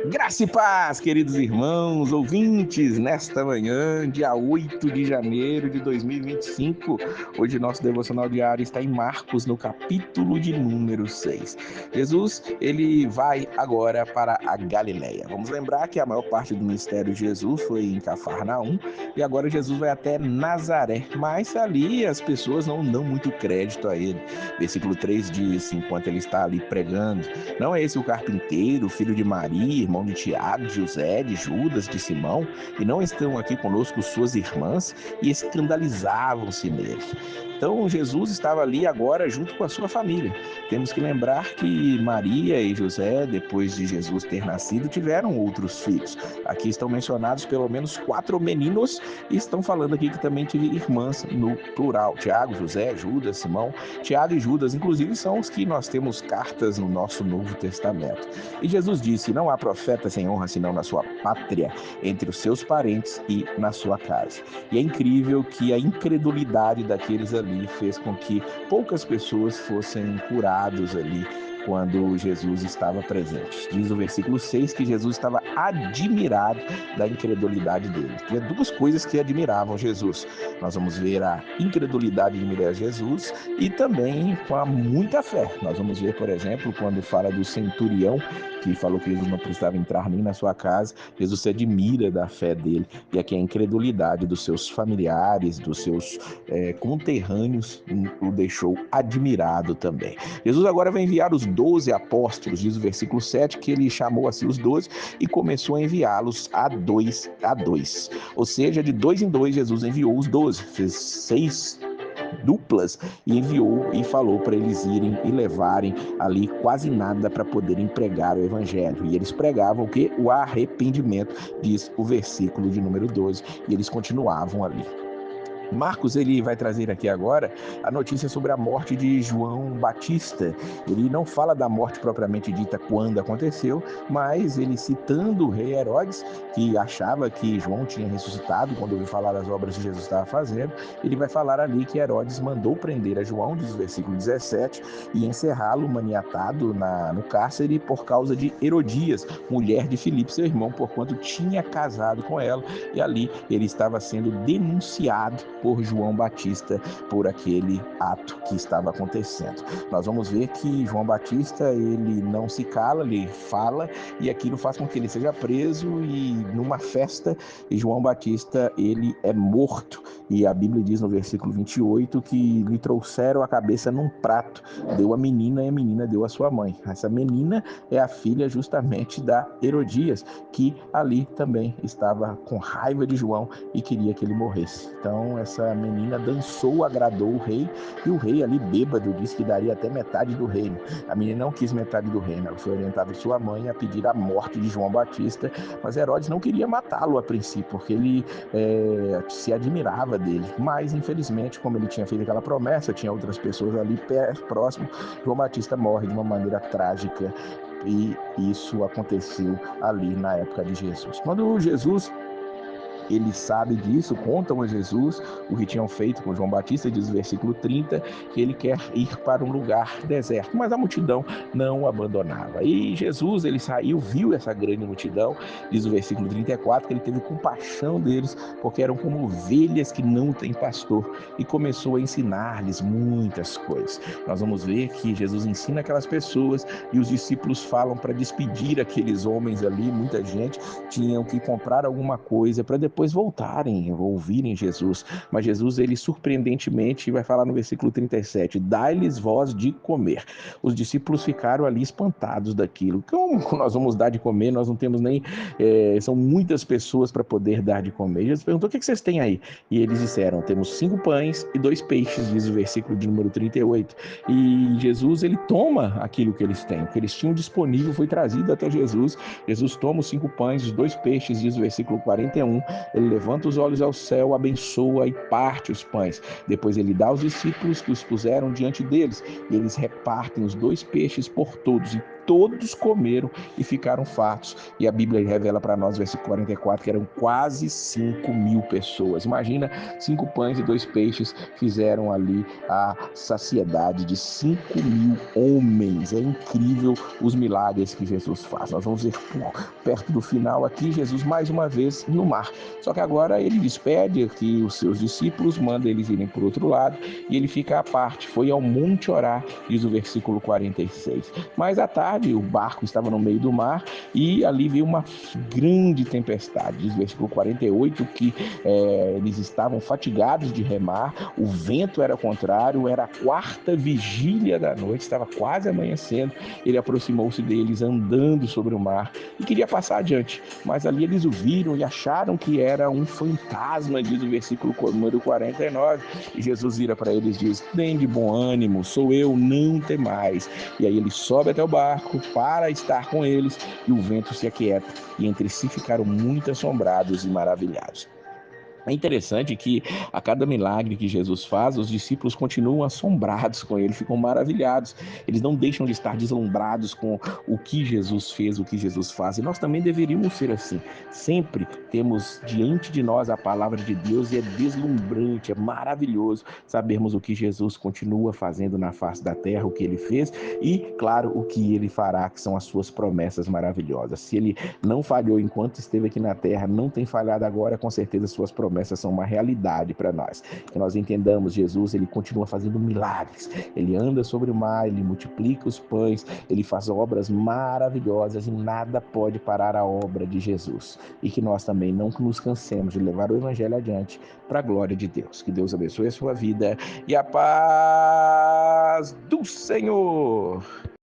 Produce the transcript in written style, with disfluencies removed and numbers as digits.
Graça e paz, queridos irmãos, ouvintes, nesta manhã, dia 8 de janeiro de 2025. Hoje nosso devocional diário está em Marcos, no capítulo de número 6. Jesus, ele vai agora para a Galileia. Vamos lembrar que a maior parte do ministério de Jesus foi em Cafarnaum e agora Jesus vai até Nazaré, mas ali as pessoas não dão muito crédito a ele. Versículo 3 diz, enquanto ele está ali pregando: não é esse o carpinteiro, filho de Maria, irmão de Tiago, de José, de Judas, de Simão? E não estão aqui conosco suas irmãs? E escandalizavam-se nele. Então Jesus estava ali agora junto com a sua família. Temos que lembrar que Maria e José, depois de Jesus ter nascido, tiveram outros filhos. Aqui estão mencionados pelo menos 4 meninos e estão falando aqui que também tive irmãs no plural: Tiago, José, Judas, Simão. Tiago e Judas, inclusive, são os que nós temos cartas no nosso Novo Testamento. E Jesus disse: não há profeta sem honra senão na sua pátria, entre os seus parentes e na sua casa. E é incrível que a incredulidade daqueles ali fez com que poucas pessoas fossem curados ali quando Jesus estava presente. Diz o versículo 6 que Jesus estava admirado da incredulidade dele. Tinha duas coisas que admiravam Jesus. Nós vamos ver a incredulidade de admirar Jesus e também com a muita fé. Nós vamos ver, por exemplo, quando fala do centurião, que falou que Jesus não precisava entrar nem na sua casa, Jesus se admira da fé dele. E aqui a incredulidade dos seus familiares, dos seus conterrâneos, o deixou admirado também. Jesus agora vai enviar os 12 apóstolos, diz o versículo 7, que ele chamou assim os 12 e começou a enviá-los a dois a dois. Ou seja, de dois em dois, Jesus enviou os 12, fez 6 duplas e enviou e falou para eles irem e levarem ali quase nada para poderem pregar o evangelho. E eles pregavam o que? O arrependimento, diz o versículo de número 12, e eles continuavam ali. Marcos, ele vai trazer aqui agora a notícia sobre a morte de João Batista. Ele não fala da morte propriamente dita quando aconteceu, mas ele citando o rei Herodes, que achava que João tinha ressuscitado quando ouviu falar das obras que Jesus estava fazendo, ele vai falar ali que Herodes mandou prender a João, diz o versículo 17, e encerrá-lo maniatado no cárcere por causa de Herodias, mulher de Filipe, seu irmão, porquanto tinha casado com ela, e ali ele estava sendo denunciado por João Batista por aquele ato que estava acontecendo. Nós vamos ver que João Batista, ele não se cala, ele fala, e aquilo faz com que ele seja preso, e numa festa, João Batista, ele é morto. E a Bíblia diz no versículo 28 que lhe trouxeram a cabeça num prato, deu a menina e a menina deu a sua mãe. Essa menina é a filha justamente da Herodias, que ali também estava com raiva de João e queria que ele morresse. Então essa menina dançou, agradou o rei, e o rei ali bêbado disse que daria até metade do reino. A menina não quis metade do reino, ela foi orientada por sua mãe a pedir a morte de João Batista, mas Herodes não queria matá-lo a princípio, porque ele se admirava dele, mas infelizmente, como ele tinha feito aquela promessa, tinha outras pessoas ali próximo, João Batista morre de uma maneira trágica, e isso aconteceu ali na época de Jesus. Quando Jesus ele sabe disso, contam a Jesus o que tinham feito com João Batista, diz o versículo 30, que ele quer ir para um lugar deserto, mas a multidão não o abandonava. E Jesus, ele saiu, viu essa grande multidão, diz o versículo 34, que ele teve compaixão deles, porque eram como ovelhas que não têm pastor, e começou a ensinar-lhes muitas coisas. Nós vamos ver que Jesus ensina aquelas pessoas, e os discípulos falam para despedir aqueles homens ali, muita gente, tinham que comprar alguma coisa para depois voltarem, ouvirem Jesus. Mas Jesus, ele surpreendentemente vai falar no versículo 37, dai-lhes voz de comer. Os discípulos ficaram ali espantados daquilo. Como nós vamos dar de comer? Nós não temos nem... são muitas pessoas para poder dar de comer. Jesus perguntou, o que vocês têm aí? E eles disseram, temos 5 pães e 2 peixes, diz o versículo de número 38. E Jesus, ele toma aquilo que eles têm. O que eles tinham disponível foi trazido até Jesus. Jesus toma os 5 pães, os 2 peixes, diz o versículo 41. Ele levanta os olhos ao céu, abençoa e parte os pães. Depois ele dá aos discípulos, que os puseram diante deles, e eles repartem os 2 peixes por todos, e todos comeram e ficaram fartos. E a Bíblia revela para nós, versículo 44, que eram quase 5.000 pessoas. Imagina, 5 pães e 2 peixes fizeram ali a saciedade de 5.000 homens. É incrível os milagres que Jesus faz. Nós vamos ver perto do final aqui, Jesus mais uma vez no mar. Só que agora ele despede aqui os seus discípulos, manda eles irem por outro lado e ele fica à parte. Foi ao monte orar, diz o versículo 46. Mas à tarde o barco estava no meio do mar e ali veio uma grande tempestade. Diz o versículo 48 que eles estavam fatigados de remar, o vento era contrário, era a 4ª vigília da noite, estava quase amanhecendo. Ele aproximou-se deles andando sobre o mar e queria passar adiante, mas ali eles o viram e acharam que era um fantasma, diz o versículo número 49. E Jesus vira para eles e diz: "Tem de bom ânimo, sou eu, não temais." E aí ele sobe até o barco para estar com eles e o vento se aquieta e entre si ficaram muito assombrados e maravilhados. É interessante que a cada milagre que Jesus faz, os discípulos continuam assombrados com ele, ficam maravilhados. Eles não deixam de estar deslumbrados com o que Jesus fez, o que Jesus faz. E nós também deveríamos ser assim. Sempre temos diante de nós a palavra de Deus e é deslumbrante, é maravilhoso sabermos o que Jesus continua fazendo na face da terra, o que ele fez e, claro, o que ele fará, que são as suas promessas maravilhosas. Se ele não falhou enquanto esteve aqui na terra, não tem falhado agora, com certeza suas promessas são uma realidade para nós. Que nós entendamos, Jesus, ele continua fazendo milagres. Ele anda sobre o mar, ele multiplica os pães, ele faz obras maravilhosas e nada pode parar a obra de Jesus. E que nós também não nos cansemos de levar o evangelho adiante para a glória de Deus. Que Deus abençoe a sua vida e a paz do Senhor.